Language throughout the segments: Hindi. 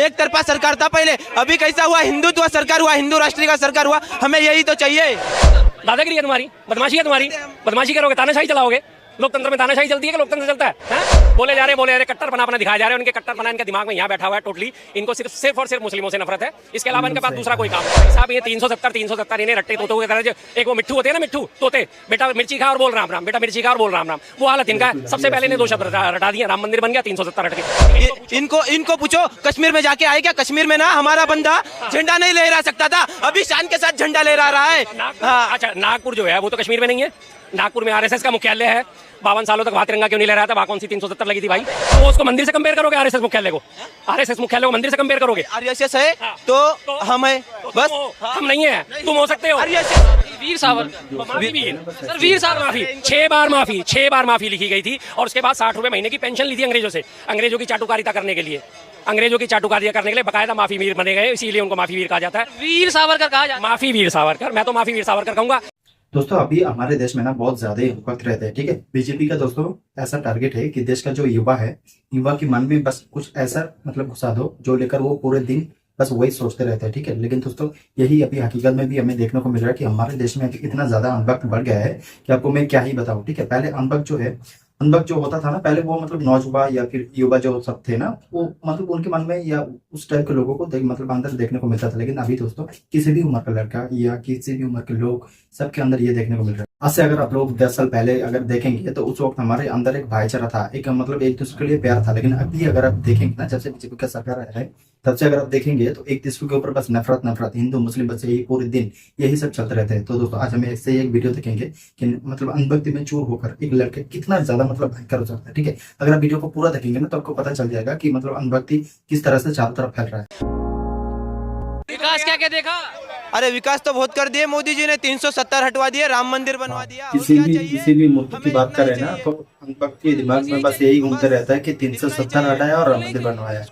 एक तरफा सरकार था पहले, अभी कैसा हुआ, हिंदुत्व सरकार हुआ, हिंदू राष्ट्रीय का सरकार हुआ, हमें यही तो चाहिए। दादागिरी है तुम्हारी, बदमाशी है तुम्हारी, बदमाशी करोगे, तानाशाही चलाओगे। लोकतंत्र में तानाशाही चलती है कि लोकतंत्र चलता है? बोले जा रहे कट्टर बना दिखाया जा रहे हैं, उनके कट्टर बना इनके दिमाग में यहाँ बैठा हुआ है टोटली। इनको सिर्फ और सिर्फ मुस्लिमों से नफरत है, इसके अलावा इनके पास दूसरा कोई काम नहीं। साहब ये 370 इन्हें रट्टे तोते हुए, एक वो मिट्ठू होते हैं ना, मिट्ठू तोते, बेटा मिर्ची खा और बोल राम राम, बेटा मिर्ची खा और बोल राम राम, वो हालत इनका है। सबसे पहले इन्हें 2 शब्द रटा दिया, राम मंदिर बन गया, 370 रट के। इनको पूछो कश्मीर में जाके आए क्या? कश्मीर में ना हमारा बंदा झंडा नहीं लहरा सकता था, अभी शान के साथ झंडा लहरा रहा है। अच्छा, नागपुर जो है वो तो कश्मीर में नहीं है, नागपुर में आरएसएस का मुख्यालय है। 52 सालों तक वहां तिरंगा क्यों नहीं लहराया था? वहां कौन सी 370 लगी थी भाई? तो उसको मंदिर से कंपेयर करोगे? आरएसएस मुख्यालय को, आरएसएस मुख्यालय को मंदिर से कंपेयर करोगे? आरएसएस है तो हम है, बस हम नहीं है, तुम हो सकते हो। वीर सावरकर, सर वीर सावरकर माफी, 6 बार माफी लिखी गई थी, और उसके बाद 60 रुपए महीने की पेंशन ली थी अंग्रेजों से, अंग्रेजों की चाटुकारिता करने के लिए, अंग्रेजों की चाटुकारिता करने के लिए बकायदा माफी वीर बने गए, इसीलिए उनको माफी वीर कहा जाता है। वीर सावरकर कहा जाता है, माफी वीर सावरकर, मैं तो माफी वीर सावरकर कहूंगा। दोस्तों अभी हमारे देश में ना बहुत ज्यादा वक्त रहते हैं, ठीक है। बीजेपी का दोस्तों ऐसा टारगेट है कि देश का जो युवा है, युवा के मन में बस कुछ ऐसा मतलब घुसा दो जो लेकर वो पूरे दिन बस वही सोचते रहते हैं, ठीक है। लेकिन दोस्तों यही अभी हकीकत में भी हमें देखने को मिल रहा है कि हमारे देश में इतना ज्यादा अनबख्त बढ़ गया है कि आपको मैं क्या ही बताऊं, ठीक है। पहले अनबख्त जो होता था ना, पहले वो मतलब नौजवान या फिर युवा जो सब थे ना, वो मतलब उनके मन में या उस टाइप के लोगों को मतलब अंदर देखने को मिलता था। लेकिन अभी दोस्तों किसी भी उम्र का लड़का या किसी भी उम्र के लोग सबके अंदर ये देखने को मिल रहा है। आज से अगर आप लोग 10 साल पहले अगर देखेंगे तो उस वक्त हमारे अंदर एक भाईचारा था, एक मतलब एक दूसरे के लिए प्यार था। लेकिन अभी अगर आप देखेंगे ना, जब से बीजेपी का सरकार है तब से अगर आप देखेंगे तो एक दूसरे के ऊपर बस नफरत, हिंदू मुस्लिम बस यही पूरे दिन यही सब चलते रहते हैं। तो दोस्तों आज हमें इससे एक वीडियो देखेंगे कि मतलब अनभक्ति में चूर होकर एक लड़के कितना ज्यादा मतलब भयंकर हो सकता है, ठीक है। अगर आप वीडियो को पूरा देखेंगे ना तो आपको पता चल जाएगा कि मतलब अनभक्ति किस तरह से चारों तरफ फैल रहा है। विकास क्या क्या देखा? अरे विकास तो बहुत कर दिए मोदी जी ने, 370 हटवा दिए, राम मंदिर बनवा दिया। किसी भी मुद्दे की बात करें ना तो अनभक्त के दिमाग में बस यही घूमते रहता है कि 370 हटाया और राम मंदिर बनवाया।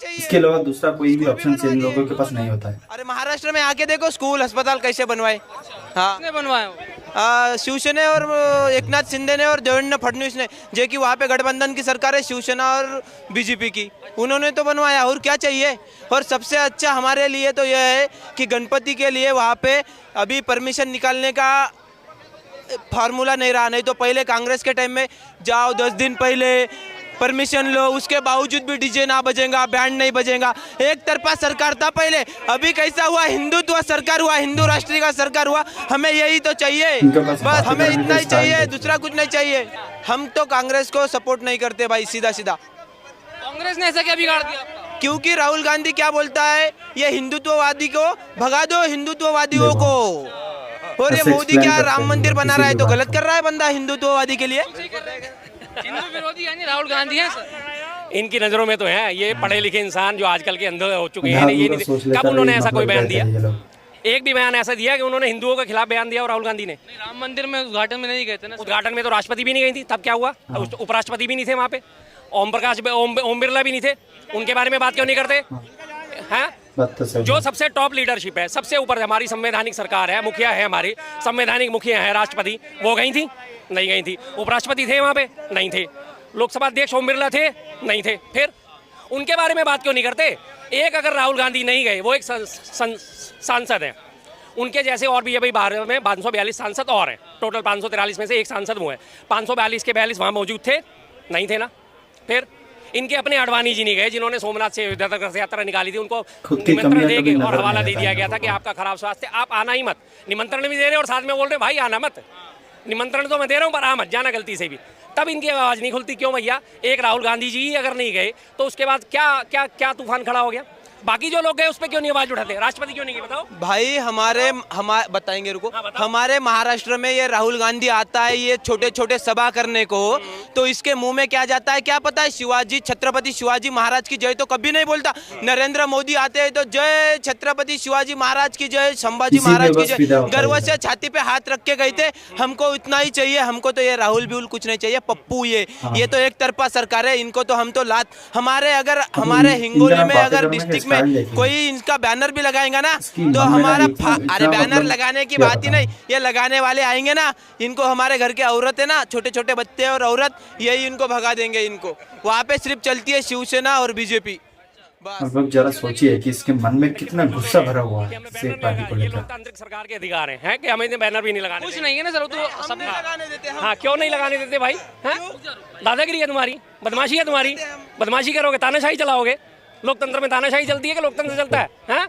इसके अलावा दूसरा कोई भी ऑप्शन इन लोगों के पास नहीं होता है। अरे महाराष्ट्र में आके देखो स्कूल अस्पताल कैसे बनवाए। हाँ बनवाया शिवसेना और एकनाथ शिंदे ने और देवेंद्र फडणवीस ने, जो कि वहाँ पे गठबंधन की सरकार है शिवसेना और बीजेपी की, उन्होंने तो बनवाया। और क्या चाहिए? और सबसे अच्छा हमारे लिए तो यह है कि गणपति के लिए वहाँ पे अभी परमिशन निकालने का फार्मूला नहीं रहा। नहीं तो पहले कांग्रेस के टाइम में जाओ 10 दिन पहले परमिशन लो, उसके बावजूद भी डीजे ना बजेगा, बैंड नहीं बजेगा। एक तरफा सरकार था पहले, अभी कैसा हुआ, हिंदुत्व सरकार हुआ, हिंदू राष्ट्रीय का सरकार हुआ, हमें यही तो चाहिए, बस हमें इतना ही चाहिए, दूसरा कुछ नहीं चाहिए। हम तो कांग्रेस को सपोर्ट नहीं करते भाई, सीधा सीधा। कांग्रेस ने ऐसा क्या बिगाड़ दिया आपका? क्योंकि राहुल गांधी क्या बोलता है, ये हिंदुत्ववादी को भगा दो, हिंदुत्ववादियों को। और ये मोदी क्या राम मंदिर बना रहा है तो गलत कर रहा है बंदा हिंदुत्ववादी के लिए। हिंदू विरोधी यानी राहुल गांधी है सर? इनकी नजरों में तो है ये पढ़े लिखे इंसान जो आजकल के अंधे हो चुके हैं। ये नहीं, कब उन्होंने ऐसा कोई बयान दिया? एक भी बयान ऐसा दिया कि उन्होंने हिंदुओं के खिलाफ बयान दिया और राहुल गांधी ने? राम मंदिर में उद्घाटन में नहीं गए थे ना? उद्घाटन में तो राष्ट्रपति भी नहीं गई थी, तब क्या हुआ? उपराष्ट्रपति भी नहीं थे वहाँ पे, ओम बिरला भी नहीं थे, उनके बारे में बात क्यों नहीं करते हैं? जो सबसे टॉप लीडरशिप है, सबसे ऊपर हमारी संवैधानिक सरकार है, मुखिया है, हमारी संवैधानिक मुखिया है राष्ट्रपति, वो गई थी? नहीं गई थी। उपराष्ट्रपति थे वहाँ पे? नहीं थे। लोकसभा अध्यक्ष ओम बिरला थे? नहीं थे। फिर उनके बारे में बात क्यों नहीं करते? एक अगर राहुल गांधी नहीं गए, वो एक सांसद है, उनके जैसे और भी अभी भारत में 542 सांसद और हैं, टोटल 543 में से एक सांसद वो है। 542 के 42 वहाँ मौजूद थे? नहीं थे ना। फिर इनके अपने अडवाणी जी नहीं गए, जिन्होंने सोमनाथ से अयोध्या तक रथ यात्रा निकाली थी, उनको निमंत्रण दे के और हवाला दे दिया गया था कि आपका खराब स्वास्थ्य, आप आना ही मत। निमंत्रण भी दे रहे और साथ में बोल रहे भाई आना मत, निमंत्रण तो मैं दे रहा हूँ पर आ मत जाना गलती से भी। तब इनकी आवाज़ नहीं खुलती क्यों भैया? एक राहुल गांधी जी ही अगर नहीं गए तो उसके बाद क्या क्या क्या तूफान खड़ा हो गया? बाकी जो लोग गए उस पर क्यों नहीं आवाज उठाते? राष्ट्रपति क्यों नहीं गए बताओ भाई? हमारे बताएंगे, रुको। हमारे महाराष्ट्र में ये राहुल गांधी आता है ये छोटे छोटे सभा करने को, तो इसके मुंह में क्या जाता है क्या पता है? शिवाजी, छत्रपति शिवाजी महाराज की जय तो कभी नहीं बोलता। नरेंद्र मोदी आते हैं तो जय छत्रपति शिवाजी महाराज की जय, संभाजी महाराज की जय, गर्व से छाती पे हाथ रख के गए थे। हमको इतना ही चाहिए, हमको तो ये राहुल बिहुल कुछ नहीं चाहिए। पप्पू ये तो एक तरफा सरकार है, इनको तो हम तो लात हमारे अगर हमारे हिंगोली में अगर डिस्ट्रिक्ट में कोई इनका बैनर भी लगाएगा ना तो हमारा अरे बैनर लगाने की बात ही नहीं, ये लगाने वाले आएंगे ना, इनको हमारे घर के औरत है ना, छोटे छोटे बच्चे और औरत, यही इनको भगा देंगे। इनको वहाँ पे सिर्फ चलती है शिवसेना और बीजेपी, अब लोग जरा सोचिए कि इसके मन में कितना गुस्सा भरा हुआ है इस एक पार्टी को ये लेकर। लोकतांत्रिक सरकार के अधिकार हैं कि हमें बैनर भी नहीं लगाने कुछ देंगे। नहीं है ना सर, वो तो सब लगाने देते हम। हाँ, क्यों नहीं लगाने देते भाई? हैं? दादागिरी है तुम्हारी, बदमाशी है तुम्हारी, बदमाशी करोगे, तानाशाही चलाओगे। लोकतंत्र में तानाशाही चलती है कि लोकतंत्र चलता है? हैं?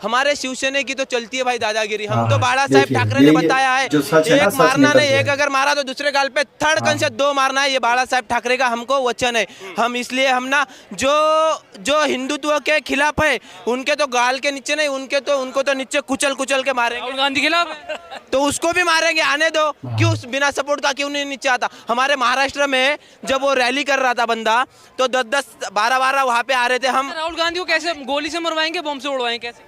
हमारे शिवसेना की तो चलती है भाई दादागिरी। हम हाँ, तो बाला साहेब देखिए, ठाकरे ने ये बताया है, जो सच है ना, एक सच मारना निकल नहीं, गया एक है। अगर मारा तो दूसरे गाल पे धड़कन से 2 मारना है। ये बाला साहेब ठाकरे का हमको वचन है। हम इसलिए हम ना जो हिंदुत्व के खिलाफ है उनके तो गाल के नीचे नहीं, उनको तो नीचे कुचल कुचल के मारेंगे। राहुल गांधी के खिलाफ। तो उसको भी मारेंगे, आने दो। क्यों बिना सपोर्ट का क्यों नहीं नीचे आता? हमारे महाराष्ट्र में जब वो रैली कर रहा था बंदा, तो 10-10 12-12 वहाँ पे आ रहे थे हम। राहुल गांधी को कैसे गोली से मरवाएंगे, बम से उड़वाएंगे, कैसे?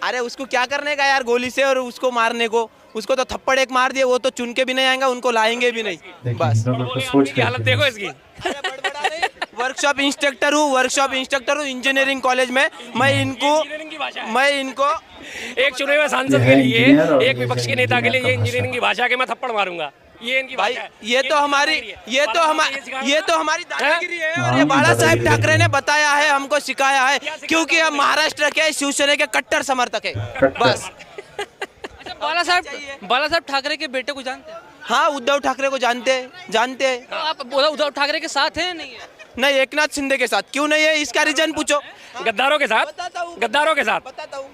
अरे उसको क्या करने का यार गोली से, और उसको मारने को, उसको तो थप्पड़ एक मार दिए, वो तो चुन के भी नहीं आएगा, उनको लाएंगे भी नहीं। देखिए, बस इन लोगों को सोच की हालत देखो इसकी। वर्कशॉप इंस्ट्रक्टर हूँ इंजीनियरिंग कॉलेज में। मैं इनको एक चुने हुए सांसद ये के है लिए, इंजीनियर एक और विपक्ष के ये नेता के लिए ये इंजीनियर का इंजीनियरिंग की भाषा के मैं थप्पड़ मारूंगा। ये इनकी भाई भाषा है। ये तो हमारी दादागिरी है, और ये हाँ, बाला साहेब दादागिरी ठाकरे है। ने बताया है, हमको सिखाया है, क्योंकि हम महाराष्ट्र के शिवसेना के कट्टर समर्थक है। कट्टर। बस अच्छा, बाला साहब ठाकरे के बेटे को जानते हैं? हाँ, उद्धव ठाकरे को जानते हैं। तो आप उद्धव ठाकरे के साथ हैं नहीं है? नहीं, एकनाथ शिंदे के साथ क्यों नहीं है, इसका रीजन पूछो। गद्दारों के साथ, बताता हूँ। गद्दारों के साथ। बताता हूँ।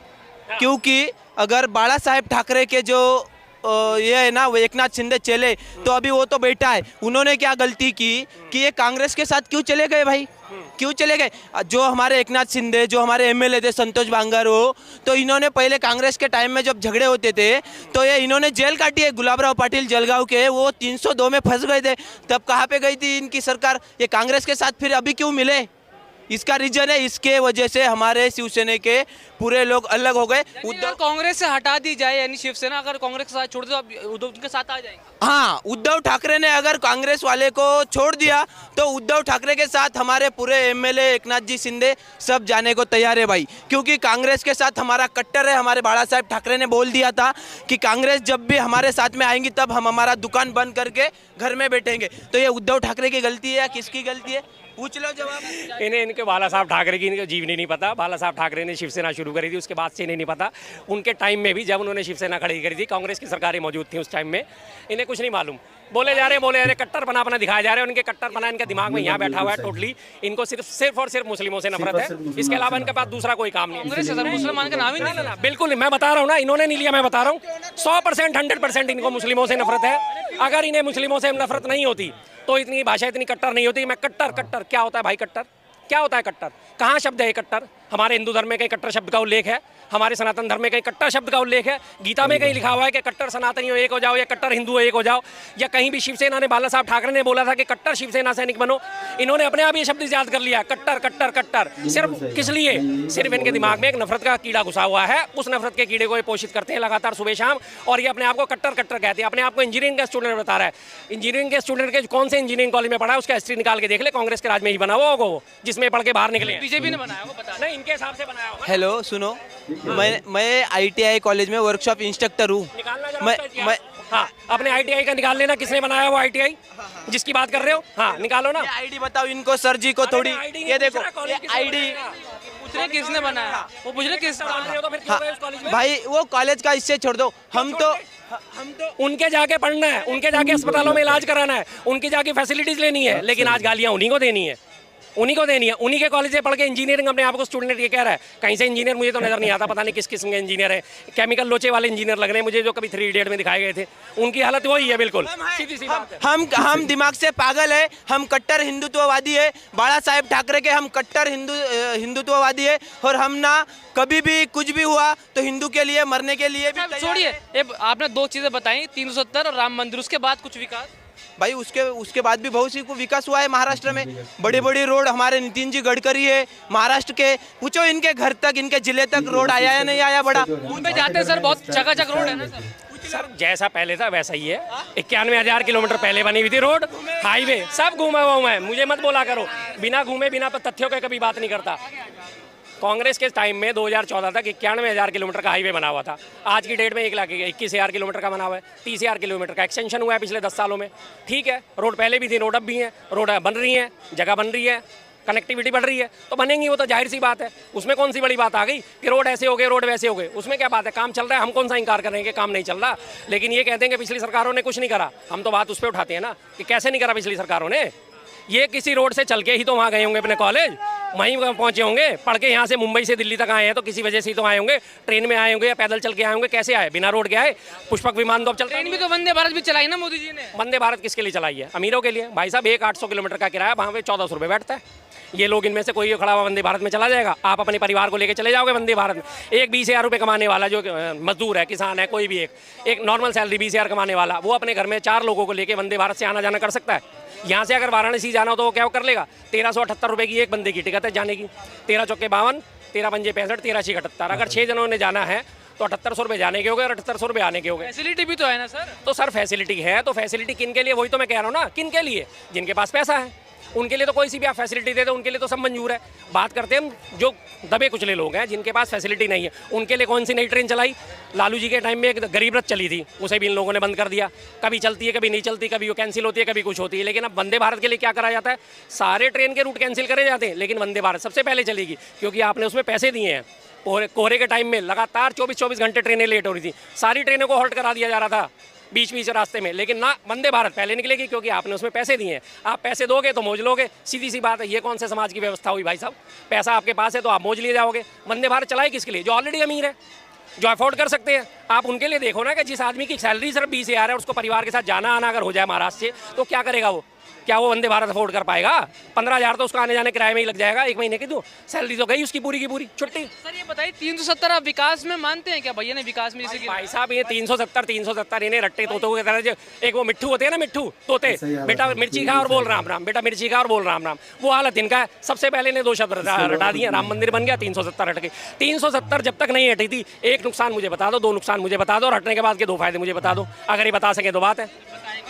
क्योंकि अगर बाला साहेब ठाकरे के जो ये है ना, वो एकनाथ शिंदे चले, तो अभी वो तो बेटा है, उन्होंने क्या गलती की कि ये कांग्रेस के साथ क्यों चले गए भाई? क्यों चले गए? जो हमारे एकनाथ शिंदे, जो हमारे एमएलए थे संतोष बांगर, हो तो इन्होंने पहले कांग्रेस के टाइम में जब झगड़े होते थे तो ये इन्होंने जेल काटी है। गुलाबराव पाटिल जलगांव के, वो 302 में फंस गए थे। तब कहाँ पे गई थी इनकी सरकार? ये कांग्रेस के साथ फिर अभी क्यों मिले? इसका रीजन है, इसके वजह से हमारे शिवसेना के पूरे लोग अलग हो गए। उद्धव कांग्रेस से हटा दी जाए, यानी शिवसेना अगर कांग्रेस के साथ छोड़ दे तो आप उद्धव के साथ आ जाएंगे? हाँ, उद्धव ठाकरे ने अगर कांग्रेस वाले को छोड़ दिया तो उद्धव ठाकरे के साथ हमारे पूरे एमएलए एकनाथ जी शिंदे सब जाने को तैयार है भाई, क्योंकि कांग्रेस के साथ हमारा कट्टर है। हमारे बाला साहेब ठाकरे ने बोल दिया था कि कांग्रेस जब भी हमारे साथ में आएंगी तब हम हमारा दुकान बंद करके घर में बैठेंगे। तो ये उद्धव ठाकरे की गलती है या किसकी गलती है? पूछ लो जवाब। इन्हें इनके बाला साहब ठाकरे की इनके जीवनी नहीं पता। बाला साहब ठाकरे ने शिवसेना शुरू करी थी, उसके बाद से इन्हें नहीं पता। उनके टाइम में भी जब उन्होंने शिवसेना खड़ी करी थी, कांग्रेस की सरकारें मौजूद थी उस टाइम में, इन्हें कुछ नहीं मालूम। बोले जा रहे कट्टर अपना दिखाया जा रहे हैं। उनके कट्टर बना इनके दिमाग में यहाँ बैठा हुआ है टोटली। इनको सिर्फ और सिर्फ मुस्लिमों से नफरत है, इसके अलावा इनके पास दूसरा कोई काम नहीं है। कांग्रेस सर मुसलमान का नाम ही नहीं लेना। बिल्कुल नहीं, मैं बता रहा हूँ ना, इन्होंने नहीं लिया, मैं बता रहा हूँ 100% 100% इनको मुस्लिमों से नफरत है। अगर इन्हें मुस्लिमों से नफरत नहीं होती तो इतनी भाषा इतनी कट्टर नहीं होती। मैं कट्टर क्या होता है भाई? कट्टर क्या होता है? कट्टर कहाँ शब्द है कट्टर? हमारे हिंदू धर्म में कहीं कट्टर शब्द का उल्लेख है? हमारे सनातन धर्म में कहीं कट्टर शब्द का उल्लेख है? गीता में कहीं लिखा हुआ है कि कट्टर सनातनी हो एक हो जाओ, या कट्टर हिंदू हो एक हो जाओ? या कहीं भी शिवसेना ने, बाला साहब ठाकरे ने बोला था कि कट्टर शिवसेना सैनिक बनो? इन्होंने अपने आप ये शब्द याद कर लिया, कट्टर कट्टर कट्टर। सिर्फ किस लिए? सिर्फ इनके दिमाग में एक नफरत का कीड़ा घुसा हुआ है। उस नफरत के कीड़े को ये पोषित करते हैं लगातार सुबह शाम, और ये अपने आप को कट्टर कहते हैं। अपने आप को इंजीनियरिंग का स्टूडेंट बता रहा है। इंजीनियरिंग के स्टूडेंट के कौन से इंजीनियरिंग कॉलेज में पढ़ा है उसका हिस्ट्री निकाल के देख ले। कांग्रेस के राज में ही बना हुआ होगा वो, जिसमें पढ़ के बाहर निकले। बीजेपी ने बनाया, वो बता नहीं, इनके हिसाब से बनाया होगा। हेलो सुनो, मैं ITI कॉलेज में वर्कशॉप इंस्ट्रक्टर हूँ। निकालना जरा मैं उसका इतिहास। हाँ, अपने ITI का निकाल लेना, किसने बनाया वो ITI जिसकी बात कर रहे हो? हाँ, निकालो ना। आईडी बताओ इनको, सर जी को थोड़ी। ये देखो ये आईडी, पूछ रहे किसने बनाया, वो पूछ रहे किस तो फिर क्यों गए उस कॉलेज में? भाई वो कॉलेज का इससे छोड़ दो। हम तो उनके जाके पढ़ना है, उनके जाके अस्पतालों में इलाज कराना है, उनकी जाके फैसिलिटीज लेनी है, लेकिन आज गालियां उन्हीं को देनी है, उन्हीं को देनी है। उन्हीं के कॉलेज से पढ़ के इंजीनियरिंग अपने आप को स्टूडेंट ये कह रहा है। कहीं से इंजीनियर मुझे तो नजर नहीं आता, पता नहीं किस किस्म के इंजीनियर है। केमिकल लोचे वाले इंजीनियर लग रहे हैं मुझे, जो कभी 3 इडियट में दिखाए गए थे। उनकी हालत वही है बिल्कुल, सीधी सी बात है। हम दिमाग से पागल है। हम कट्टर हिंदुत्ववादी है। बाला साहेब ठाकरे के हम कट्टर हिंदुत्ववादी है, और हम ना कभी भी कुछ भी हुआ तो हिंदू के लिए मरने के लिए भी तैयार छोड़िए, है। आपने 2 चीजें बताई, 370 और राम मंदिर, उसके बाद कुछ विकास? भाई उसके बाद भी बहुत सी विकास हुआ है महाराष्ट्र में। बड़ी बड़ी रोड हमारे नितिन जी गडकरी है महाराष्ट्र के। पूछो इनके घर तक, इनके जिले तक रोड आया या नहीं आया? बड़ा मुंबई जाते हैं सर, बहुत चकाचक रोड है ना सर। सर जैसा पहले था वैसा ही है। 91,000 किलोमीटर पहले बनी हुई थी रोड, हाईवे सब घूमा हुआ हूँ मैं। मुझे मत बोला करो, बिना घूमे बिना तथ्यों के कभी बात नहीं करता। कांग्रेस के टाइम में 2014 तक 91,000 किलोमीटर का हाईवे बना हुआ था। आज की डेट में 1,21,000 किलोमीटर का बना हुआ है। 30,000 किलोमीटर का एक्सटेंशन हुआ है पिछले 10 सालों में। ठीक है, रोड पहले भी थी, रोड अब भी हैं, रोड बन रही हैं, जगह बन रही है, कनेक्टिविटी बढ़ रही है तो बनेंगी, वो तो जाहिर सी बात है। उसमें कौन सी बड़ी बात आ गई कि रोड ऐसे हो गए, रोड वैसे हो गए, उसमें क्या बात है? काम चल रहा है, हम कौन सा इंकार कर रहे हैं कि काम नहीं चल रहा। लेकिन ये कहते हैं कि पिछली सरकारों ने कुछ नहीं करा, हम तो बात उस पर उठाते हैं ना कि कैसे नहीं करा पिछली सरकारों ने। ये किसी रोड से चल के ही तो वहाँ गए होंगे अपने कॉलेज, वहीं पहुँचे होंगे, पढ़ के यहाँ से मुंबई से दिल्ली तक आए हैं तो किसी वजह से ही तो आए होंगे, ट्रेन में आए होंगे या पैदल चल के आए होंगे। कैसे आए? बिना रोड के आए? पुष्पक विमान तो अब चलता ट्रेन भी तो वंदे भारत भी चलाई ना मोदी जी ने। वंदे भारत किसके लिए चलाई है? अमीरों के लिए। भाई साहब, एक 800 किलोमीटर का किराया, वहाँ पे 1400 रुपये बैठता है। ये लोग इनमें से कोई खड़ा हुआ वंदे भारत में चला जाएगा? आप अपने परिवार को लेकर चले जाओगे वंदे भारत में? एक 20,000 रुपये कमाने वाला जो मजदूर है, किसान है, कोई भी एक नॉर्मल सैलरी 20,000 कमाने वाला, वो अपने घर में 4 लोगों को लेकर वंदे भारत से आना जाना कर सकता है? यहाँ से अगर वाराणसी जाना हो तो वो क्या कर लेगा? 1378 रुपये की एक बंदे की टिकट है जाने की। 13 चौके 52, 13 पंजे 65, 13 छः 78। अगर 6 जनों ने जाना है तो 7800 रुपये जाने के हो गए और 7800 रुपये आने के हो गए। फैसिलिटी भी तो है ना सर। तो सर फैसिलिटी है तो फैसिलिटी किन के लिए? वही तो मैं कह रहा हूँ ना, किन के लिए? जिनके पास पैसा है उनके लिए तो कोई सी भी आप फैसिलिटी दे दो, उनके लिए तो सब मंजूर है। बात करते हैं हम जो दबे कुचले लोग हैं, जिनके पास फैसिलिटी नहीं है, उनके लिए कौन सी नई ट्रेन चलाई? लालू जी के टाइम में एक गरीब रथ चली थी, उसे भी इन लोगों ने बंद कर दिया। कभी चलती है, कभी नहीं चलती, कभी वो कैंसिल होती है, कभी कुछ होती है। लेकिन अब वंदे भारत के लिए क्या करा जाता है? सारे ट्रेन के रूट कैंसिल करे जाते हैं, लेकिन वंदे भारत सबसे पहले चलेगी क्योंकि आपने उसमें पैसे दिए हैं। कोहरे के टाइम में लगातार 24-24 घंटे ट्रेनें लेट हो रही थी, सारी ट्रेनों को हॉल्ट करा दिया जा रहा था बीच बीच रास्ते में, लेकिन ना वंदे भारत पहले निकलेगी क्योंकि आपने उसमें पैसे दिए हैं। आप पैसे दोगे तो मौज लोगे, सीधी सी बात है। ये कौन से समाज की व्यवस्था हुई भाई साहब? पैसा आपके पास है तो आप मौज लिए जाओगे। वंदे भारत चलाए किसके लिए? जो ऑलरेडी अमीर है, जो अफोर्ड कर सकते हैं। आप उनके लिए देखो ना कि जिस आदमी की सैलरी सिर्फ 20,000 है, उसको परिवार के साथ जाना आना अगर हो जाए महाराष्ट्र से तो क्या करेगा वो? क्या वो वंदे भारत अफोर्ड कर पाएगा? 15,000 तो उसको आने जाने किराए में ही लग जाएगा एक महीने की। तो सैलरी तो गई उसकी पूरी की पूरी, छुट्टी। सर ये बताइए 370 आप विकास में मानते हैं क्या? भैया ने विकास में जैसे कि भाई साहब ये 370 इन्हें रट्टे तोतों की तरह, एक वो मिट्ठू होते हैं ना, मिट्ठू तोते, बेटा मिर्ची खा और बोल राम राम, बेटा मिर्ची खा और बोल राम राम, वो हालत इनका है। सबसे पहले ने 2 शब्द रटा दिए, राम मंदिर बन गया, 370 हट गई। 370 जब तक नहीं हटी थी, एक नुकसान मुझे बता दो, 2 नुकसान मुझे बता दो, और हटने के बाद के 2 फायदे मुझे बता दो। अगर ये बता सके तो बात है।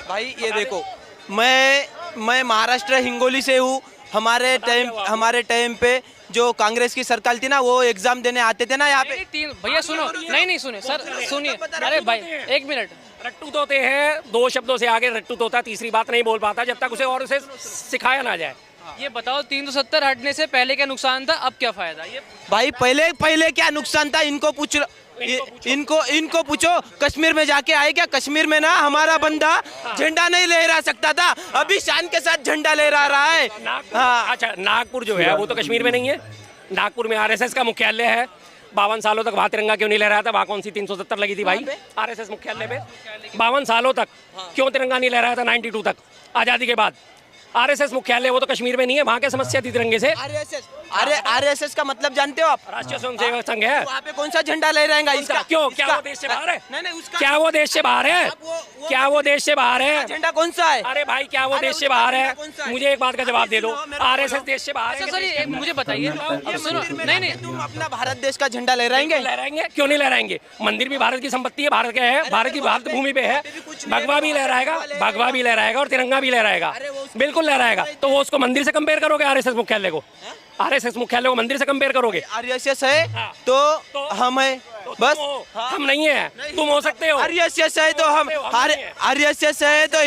भाई ये देखो, मैं महाराष्ट्र हिंगोली से हूँ। हमारे टाइम पे जो कांग्रेस की सरकार थी ना, वो एग्जाम देने आते थे ना यहाँ पे। भैया सुनो, नहीं सुने सर, सुनिए। अरे भाई 1 मिनट, रट्टू तोते हैं, 2 शब्दों से आगे रट्टू तोता तीसरी बात नहीं बोल पाता जब तक उसे सिखाया ना जाए। ये बताओ 370 हटने से पहले क्या नुकसान था, अब क्या फायदा? ये भाई पहले क्या नुकसान था इनको पूछो। कश्मीर में जाके आए क्या? कश्मीर में ना हमारा बंदा झंडा नहीं लहरा सकता था, अभी शान के साथ झंडा लहरा रहा है। हाँ अच्छा, नागपुर जो है वो तो कश्मीर में नहीं है। नागपुर में आरएसएस का मुख्यालय है। 52 सालों तक वहाँ तिरंगा क्यों नहीं लहराया था? वहाँ कौन सी 370 लगी थी भाई? आरएसएस मुख्यालय पे 52 सालों तक क्यों तिरंगा नहीं लहराया था? 92 तक आज़ादी के बाद। आरएसएस मुख्यालय वो तो कश्मीर में नहीं है, वहाँ क्या समस्या थी तिरंगे से? आरएसएस का मतलब जानते हो आप? राष्ट्रीय स्वयंसेवक संघ है। वहाँ पे कौन सा झंडा लहराएगा इसका? क्यों? क्या वो देश से बाहर है? नहीं उसका क्या वो देश से बाहर है? क्या वो देश से बाहर है? झंडा कौन सा है? अरे भाई क्या वो देश से बाहर है? मुझे एक बात का जवाब दे दो, आरएसएस देश से बाहर है? सर मुझे बताइए, सुनो, नहीं तुम अपना भारत देश का झंडा लहराएंगे? लहराएंगे, क्यों नहीं लहराएंगे? मंदिर भी भारत की संपत्ति है, भारत का है, भारत की भारत भूमि पे है। भगवा भी लहराएगा और तिरंगा भी लहराएगा, बिल्कुल लहराएगा। तो वो उसको मंदिर से कंपेयर करोगे? आरएसएस मुख्यालय को मंदिर से कंपेयर करोगे? आरएसएस है तो हम है, बस हम नहीं है, तुम हो सकते हो। आरएसएस है तो हम, आरएसएस है तो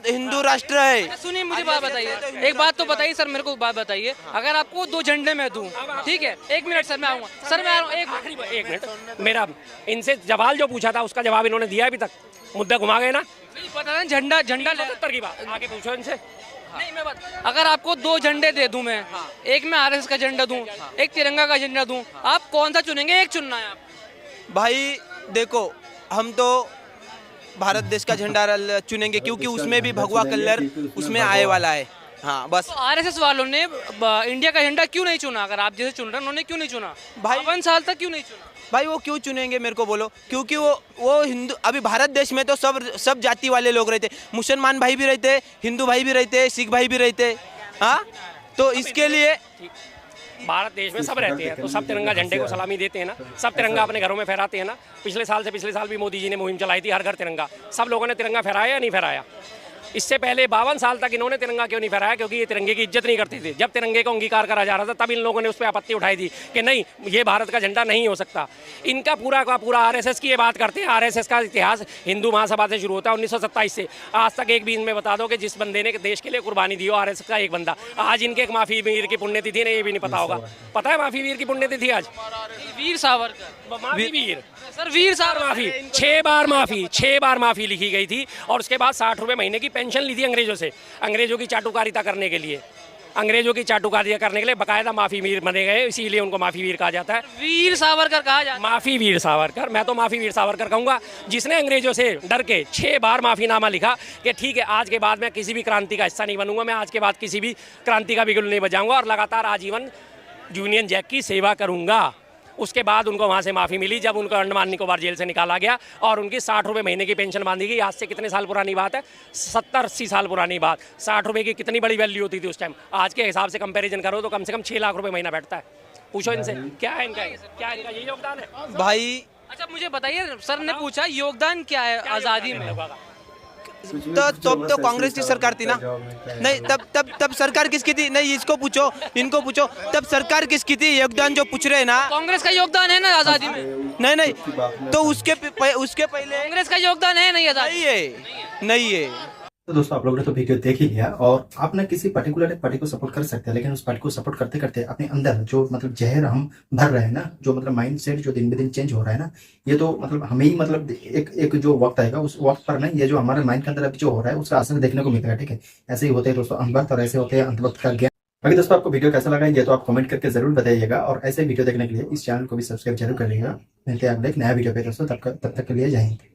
हिंदू राष्ट्र है। सुनिए मुझे बात बताइए, एक बात तो बताइए सर, मेरे को बात बताइए। अगर आपको 2 झंडे मैं दूं, ठीक है? 1 मिनट सर, मैं आऊँगा सर, मैं आ रहा हूँ। 1 मिनट, मेरा इनसे सवाल जो पूछा था उसका जवाब इन्होंने दिया अभी तक? मुद्दा घुमा गए ना? पता ना, झंडा 70 की बात आगे पूछो इनसे। नहीं मैं अगर आपको 2 झंडे दे दूं मैं, एक मैं आरएसएस का झंडा दूं, एक तिरंगा का झंडा दूं, आप कौन सा चुनेंगे? एक चुनना है आप। भाई देखो, हम तो भारत देश का झंडा चुनेंगे क्योंकि उसमें भी भगवा कलर उसमें आए वाला है। हाँ बस। तो आरएसएस वालों ने इंडिया का झंडा क्यों नहीं चुना? अगर आप जैसे चुन रहे हैं, उन्होंने क्यों नहीं चुना? भाई 52 साल तक क्यों नहीं चुना? भाई वो क्यों चुनेंगे मेरे को बोलो? क्योंकि वो हिंदू, अभी भारत देश में तो सब जाति वाले लोग रहते, मुसलमान भाई भी रहते, हिंदू भाई भी रहते, सिख भाई भी रहते। हाँ तो इसके लिए भारत देश में सब रहते हैं तो सब तिरंगा झंडे को सलामी देते हैं ना, सब तिरंगा अपने घरों में फहराते हैं ना। पिछले साल भी मोदी जी ने मुहिम चलाई थी हर घर तिरंगा। सब लोगों ने तिरंगा फहराया या नहीं फहराया? इससे पहले 52 साल तक इन्होंने तिरंगा क्यों नहीं फहराया? क्योंकि ये तिरंगे की इज्जत नहीं करते थे। जब तिरंगे को अंगीकार करा जा रहा था तब इन लोगों ने उस पर आपत्ति उठाई थी कि नहीं, ये भारत का झंडा नहीं हो सकता। इनका पूरा का पूरा आरएसएस की ये बात करते हैं। आरएसएस का इतिहास हिंदू महासभा से शुरू होता है 1927 से आज तक। एक भी इनमें बता दो कि जिस बंदे ने देश के लिए कुर्बानी दी हो आरएसएस का एक बंदा। आज इनके एक माफी वीर की पुण्यतिथि है, ये भी नहीं पता होगा। पता है माफी वीर की पुण्यतिथि आज? वीर सावरकर, माफी वीर सर वीर सावरकर माफी 6 बार माफी लिखी गई थी। और उसके बाद 60 रुपए महीने की पेंशन ली थी अंग्रेजों से, अंग्रेजों की चाटुकारिता करने के लिए। अंग्रेजों की चाटुकारिता करने के लिए बकायदा माफी वीर बने गए, इसीलिए उनको माफी वीर कहा जाता है। वीर सावरकर कहा जाता है। माफी वीर सावरकर, मैं तो माफी वीर सावरकर कहूंगा, जिसने अंग्रेजों से डर के 6 बार माफीनामा लिखा कि ठीक है, आज के बाद मैं किसी भी क्रांति का हिस्सा नहीं बनूंगा, मैं आज के बाद किसी भी क्रांति का बिगुल नहीं बजाऊंगा और लगातार आजीवन यूनियन जैक की सेवा करूंगा। उसके बाद उनको वहाँ से माफ़ी मिली जब उनको अंडमान निकोबार जेल से निकाला गया और उनकी 60 रुपये महीने की पेंशन बांधी गई। आज से कितने साल पुरानी बात है? 70-80 साल पुरानी बात। 60 रुपये की कितनी बड़ी वैल्यू होती थी उस टाइम। आज के हिसाब से कंपैरिजन करो तो कम से कम 6 लाख रुपये महीना बैठता है। पूछो इनसे क्या है इनका यही योगदान है भाई। अच्छा मुझे बताइए, सर ने पूछा योगदान क्या है आज़ादी में? तो कांग्रेस की सरकार थी ना? नहीं, तब सरकार किसकी थी? नहीं, इसको पूछो, इनको पूछो, तब सरकार किसकी थी? योगदान जो पूछ रहे हैं ना, कांग्रेस का योगदान है ना आज़ादी में? नहीं, तो उसके पहले कांग्रेस का योगदान है नहीं आज़ादी? नहीं है। तो दोस्तों आप लोगों ने तो वीडियो देख ही लिया और आप ना किसी पर्टिकुलर पार्टी को सपोर्ट कर सकते हैं, लेकिन उस पार्टी को सपोर्ट करते करते अपने अंदर जो मतलब जहर हम भर रहे हैं ना, जो मतलब माइंड सेट जो दिन ब दिन चेंज हो रहा है ना, ये तो मतलब हमें ही मतलब एक जो वक्त आएगा उस वक्त पर ना ये जो हमारे माइंड के अंदर अभी जो हो रहा है उसका असर देखने को मिलेगा। ठीक है, ऐसे ही होते हैं दोस्तों अनवक्त और ऐसे होते हैं अंतवक्त का ज्ञान। बाकी दोस्तों आपको वीडियो कैसा लगा ये तो आप कमेंट करके जरूर बताइएगा और ऐसे वीडियो देखने के लिए इस चैनल को भी सब्सक्राइब जरूर करिएगा। मिलते हैं अगले एक नया वीडियो पे दोस्तों, तब तक के लिए जय हिंद।